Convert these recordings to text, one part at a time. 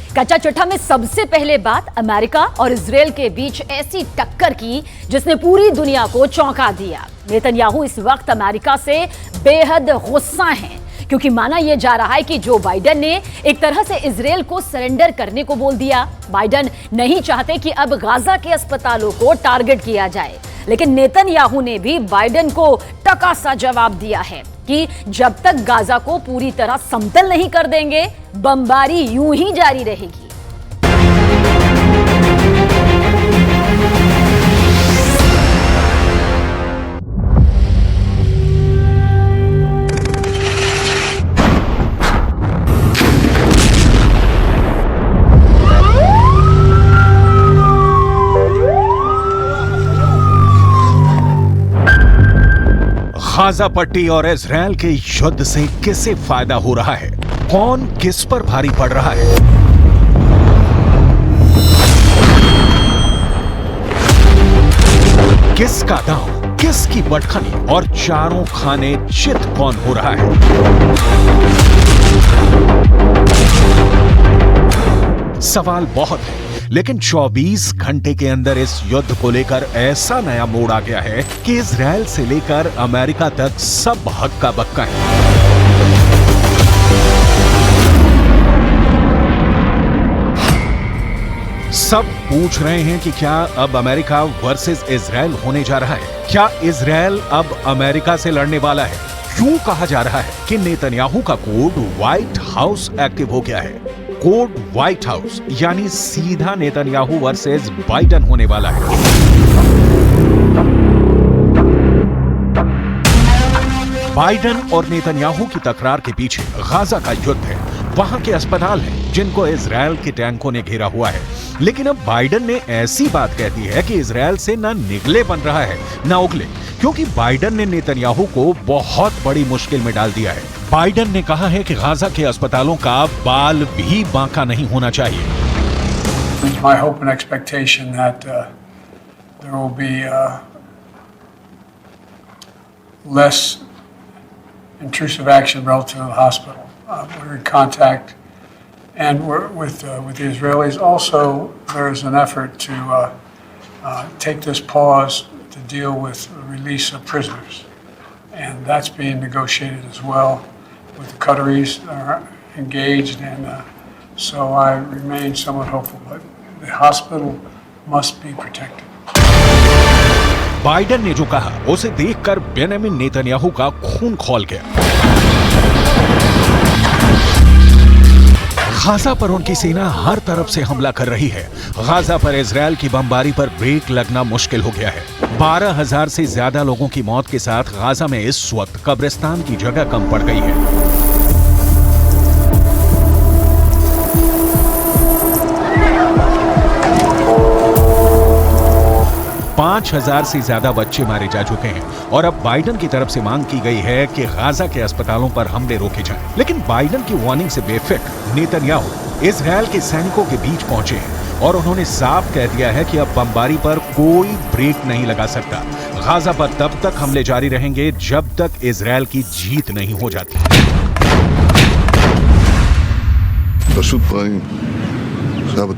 कच्चा चिट्ठा में सबसे पहले बात अमेरिका और इजराइल के बीच ऐसी टक्कर की जिसने पूरी दुनिया को चौंका दिया। नेतन्याहू इस वक्त अमेरिका से बेहद गुस्सा हैं क्योंकि माना यह जा रहा है कि जो बाइडेन ने एक तरह से इजराइल को सरेंडर करने को बोल दिया। बाइडेन नहीं चाहते कि अब गाजा के अस्पतालों को टारगेट किया जाए, लेकिन नेतन्याहू ने भी बाइडेन को टका सा जवाब दिया है कि जब तक गाजा को पूरी तरह समतल नहीं कर देंगे, बमबारी यूं ही जारी रहेगी। गाजा पट्टी और इजराइल के युद्ध से किसे फायदा हो रहा है? कौन किस पर भारी पड़ रहा है? किसका दांव, किसकी बटखनी और चारों खाने चित कौन हो रहा है? सवाल बहुत है, लेकिन 24 घंटे के अंदर इस युद्ध को लेकर ऐसा नया मोड़ आ गया है कि इजराइल से लेकर अमेरिका तक सब हक्का बक्का है। सब पूछ रहे हैं कि क्या अब अमेरिका वर्सेस इजराइल होने जा रहा है? क्या इजराइल अब अमेरिका से लड़ने वाला है? क्यों कहा जा रहा है कि नेतन्याहू का कोड व्हाइट हाउस एक्टिव हो गया है? कोड व्हाइट हाउस यानी सीधा नेतन्याहू वर्सेस बाइडेन होने वाला है। बाइडेन और नेतन्याहू की तकरार के पीछे गाजा का युद्ध है। वहां के अस्पताल हैं जिनको इजराइल के टैंकों ने घेरा हुआ है, लेकिन अब बाइडेन ने ऐसी बात कह दी है कि इजराइल से ना निगले बन रहा है ना उगले, क्योंकि बाइडेन ने नेतन्याहू को बहुत बड़ी मुश्किल में डाल दिया है। बाइडेन ने कहा है कि गाजा के अस्पतालों का बाल भी बांका नहीं होना चाहिए। My hope and expectation that there will be less intrusive action relative to the hospital. We're in contact, and we're with the Israelis. Also, there's an effort to take this pause to deal with the release of prisoners, and that's being negotiated as well. With the Qataris are engaged, and so I remain somewhat hopeful. But the hospital must be protected. Biden ने जो कहा उसे देखकर Benjamin Netanyahu का खून खौल गया। Gaza पर उनकी सेना हर तरफ से हमला कर रही है। गाजा पर इजराइल की बमबारी पर ब्रेक लगना मुश्किल हो गया है। 12,000 से ज्यादा लोगों की मौत के साथ गाजा में इस वक्त कब्रिस्तान की जगह कम पड़ गई है। 5,000 से ज्यादा बच्चे मारे जा चुके हैं और अब बाइडेन की तरफ से मांग की गई है कि गाजा के अस्पतालों पर हमले रोके जाएं। लेकिन बाइडेन की वार्निंग से बेफिक्र नेतन्याहू इजराइल के सैनिकों के बीच पहुंचे हैं और उन्होंने साफ कह दिया है कि अब बमबारी पर कोई ब्रेक नहीं लगा सकता। गाजा पर तब तक हमले जारी रहेंगे जब तक इजराइल की जीत नहीं हो जाती। פשוט רעים. עכשיו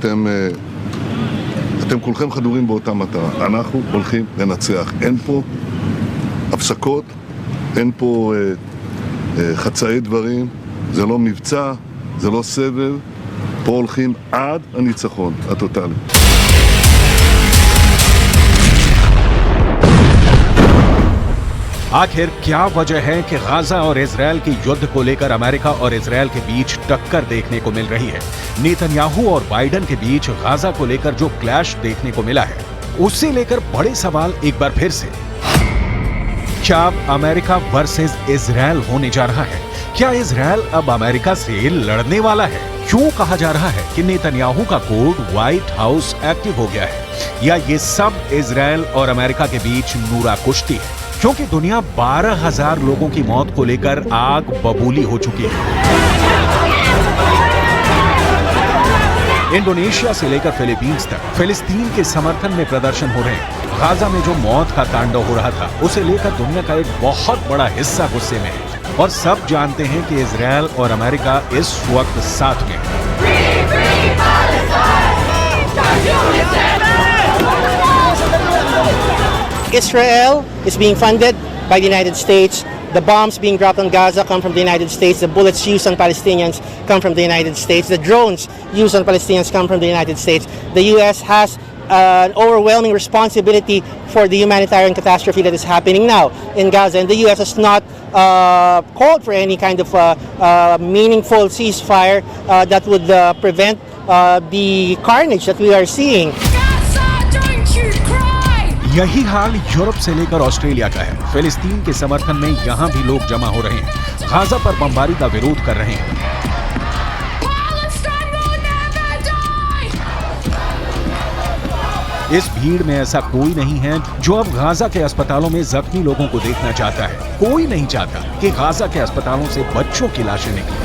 אתם כולכם חדורים באותה מטרה. אנחנו הולכים לנצח. אין פה הפסקות, אין פה חצאי דברים, זה לא מבצע, זה לא סבב. פה הולכים עד הניצחון הטוטלי. आखिर क्या वजह है कि गाजा और इजराइल के युद्ध को लेकर अमेरिका और इजराइल के बीच टक्कर देखने को मिल रही है? नेतन्याहू और बाइडेन के बीच गाजा को लेकर जो क्लैश देखने को मिला है, उससे लेकर बड़े सवाल एक बार फिर से। क्या अब अमेरिका वर्सेस इजराइल होने जा रहा है? क्या इजराइल अब अमेरिका से लड़ने वाला है? क्यों कहा जा रहा है कि नेतन्याहू का कोड व्हाइट हाउस एक्टिव हो गया है? या ये सब इजराइल और अमेरिका के बीच नूरा कुश्ती है? क्योंकि दुनिया 12,000 लोगों की मौत को लेकर आग बबूली हो चुकी है। इंडोनेशिया से लेकर फिलीपींस तक फिलिस्तीन के समर्थन में प्रदर्शन हो रहे हैं। गाजा में जो मौत का तांडव हो रहा था, उसे लेकर दुनिया का एक बहुत बड़ा हिस्सा गुस्से में है और सब जानते हैं कि इजराइल और अमेरिका इस वक्त साथ में है। Israel is being funded by the United States. The bombs being dropped on Gaza come from the United States. The bullets used on Palestinians come from the United States. The drones used on Palestinians come from the United States. The U.S. has an overwhelming responsibility for the humanitarian catastrophe that is happening now in Gaza. And the U.S. has not called for any kind of meaningful ceasefire that would prevent the carnage that we are seeing. यही हाल Europe से लेकर Australia का है। फिलिस्तीन के समर्थन में यहाँ भी लोग जमा हो रहे हैं, गाजा पर बमबारी का विरोध कर रहे हैं। इस भीड़ में ऐसा कोई नहीं है जो अब गाजा के अस्पतालों में जख्मी लोगों को देखना चाहता है। कोई नहीं चाहता कि गाजा के अस्पतालों से बच्चों की लाशें निकलें।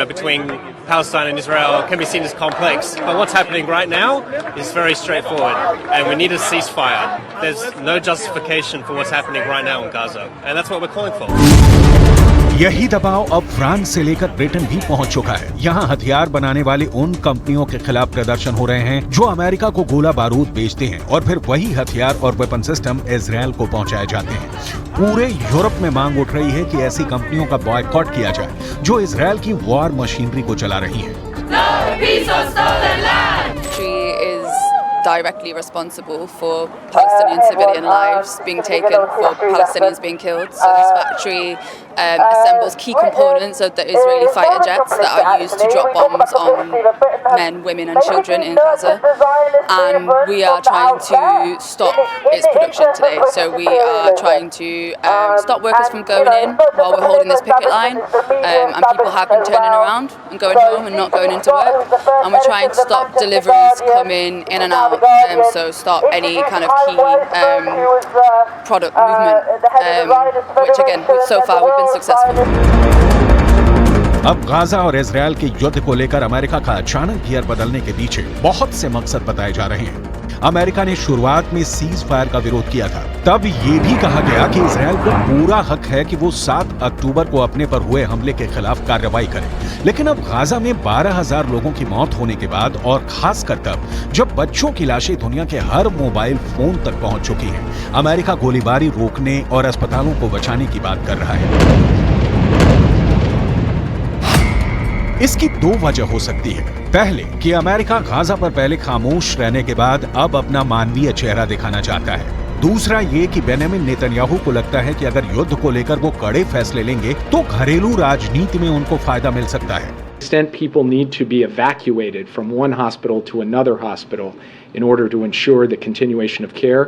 Between Palestine and Israel can be seen as complex, but what's happening right now is very straightforward, and we need a ceasefire. There's no justification for what's happening right now in Gaza, and that's what we're calling for. यही दबाव अब France से लेकर Britain भी पहुंच चुका है। यहाँ हथियार बनाने वाली उन कंपनियों के खिलाफ प्रदर्शन हो रहे हैं जो अमेरिका को गोला बारूद बेचते हैं और फिर वही हथियार और वेपन सिस्टम इजरायल को पहुंचाए जाते हैं। पूरे यूरोप में मांग उठ रही है कि ऐसी कंपनियों का बॉयकॉट किया जाए जो इजरायल की वॉर मशीनरी को चला रही है। Directly responsible for Palestinian civilian lives being taken, for Palestinians being killed. So this factory assembles key components of the Israeli fighter jets that are used to drop bombs on men, women and children in Gaza. And we are trying to stop its production today. So we are trying to stop workers from going in while we're holding this picket line. And people have been turning around and going home and not going into work. And we're trying to stop deliveries coming in and out. So stop any kind of key product movement, which again, so far we've been successful. अब Gaza और Israel के युद्ध को लेकर America का अचानक gear बदलने के पीछे बहुत से मकसद बताए जा रहे हैं। अमेरिका ने शुरुआत में सीज फायर का विरोध किया था। तब ये भी कहा गया कि इजरायल को पूरा हक है कि वो 7 अक्टूबर को अपने पर हुए हमले के खिलाफ कार्रवाई करे। लेकिन अब गाजा में 12,000 लोगों की मौत होने के बाद और खासकर तब जब बच्चों की लाशें दुनिया के हर मोबाइल फोन तक पहुंच चुकी हैं, अमेरिका गोलीबारी रोकने और अस्पतालों को बचाने की बात कर रहा है। इसकी 2 वजह हो सकती है। पहले कि अमेरिका गाजा पर पहले खामोश रहने के बाद अब अपना मानवीय चेहरा दिखाना चाहता है। दूसरा ये कि बेंजामिन नेतन्याहू को लगता है कि अगर युद्ध को लेकर वो कड़े फैसले लेंगे तो घरेलू राजनीति में उनको फायदा मिल सकता है। extent people need to be evacuated from one hospital to another hospital in order to ensure the continuation of care,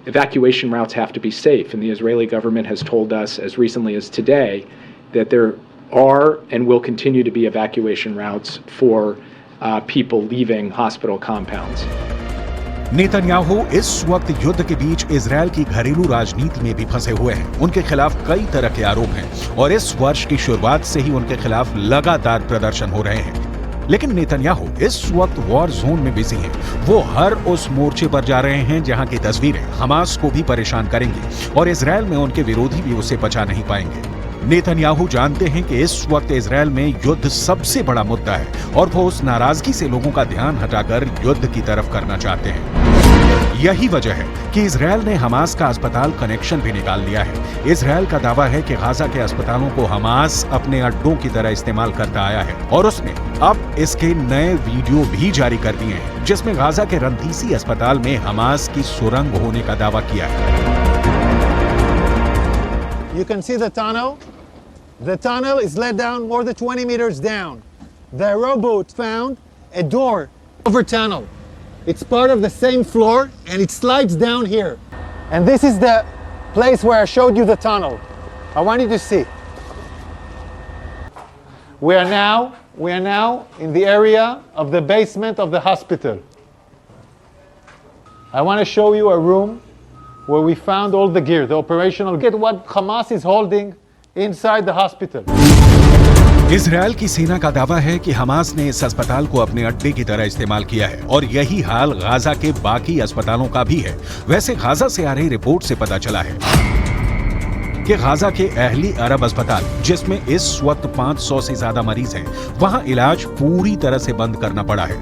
evacuation routes have to be safe, and the Israeli government has told us as recently as today that there are and will continue to be evacuation routes for people leaving hospital compounds. Netanyahu इस वक्त युद्ध के बीच Israel की घरेलू राजनीति में भी फंसे हुए हैं। उनके खिलाफ कई तरह के आरोप हैं और इस वर्ष की शुरुआत से ही उनके खिलाफ लगातार प्रदर्शन हो रहे हैं। लेकिन नेतन्याहू इस वक्त वॉर जोन में बिजी हैं। वो हर उस मोर्चे पर जा रहे हैं जहां की तस्वीरें हमास को भी परेशान करेंगी और इजरायल में उनके विरोधी भी उसे बचा नहीं पाएंगे। नेतन्याहू जानते हैं कि इस वक्त इजरायल में युद्ध सबसे बड़ा मुद्दा है और वो उस नाराजगी से लोगों का ध्यान हटाकर युद्ध की तरफ करना चाहते हैं। यही वजह है कि इजरायल ने हमास का अस्पताल कनेक्शन भी निकाल लिया है। इजरायल का दावा है कि गाजा के अस्पतालों को हमास अपने अड्डों की तरह इस्तेमाल करता आया है और उसने अब इसके नए वीडियो भी जारी कर दिए हैं जिसमें गाजा के रंतीसी अस्पताल में हमास की सुरंग होने का दावा किया है। You can see the tunnel. The tunnel is let down more than 20 meters down. The rowboat found a door over tunnel. It's part of the same floor and it slides down here. And this is the place where I showed you the tunnel. I want you to see. We are now in the area of the basement of the hospital. I want to show you a room where we found all the gear, the operational gear, what Hamas is holding inside the hospital. Israel की सेना का दावा है कि Hamas ने इस अस्पताल को अपने अड्डे की तरह इस्तेमाल किया है और यही हाल गाजा के बाकी अस्पतालों का भी है। वैसे गाजा से आ रही रिपोर्ट से पता चला है कि गाजा के अहली अरब अस्पताल, जिसमें इस वक्त 500 से ज्यादा मरीज हैं, वहां इलाज पूरी तरह से बंद करना पड़ा है।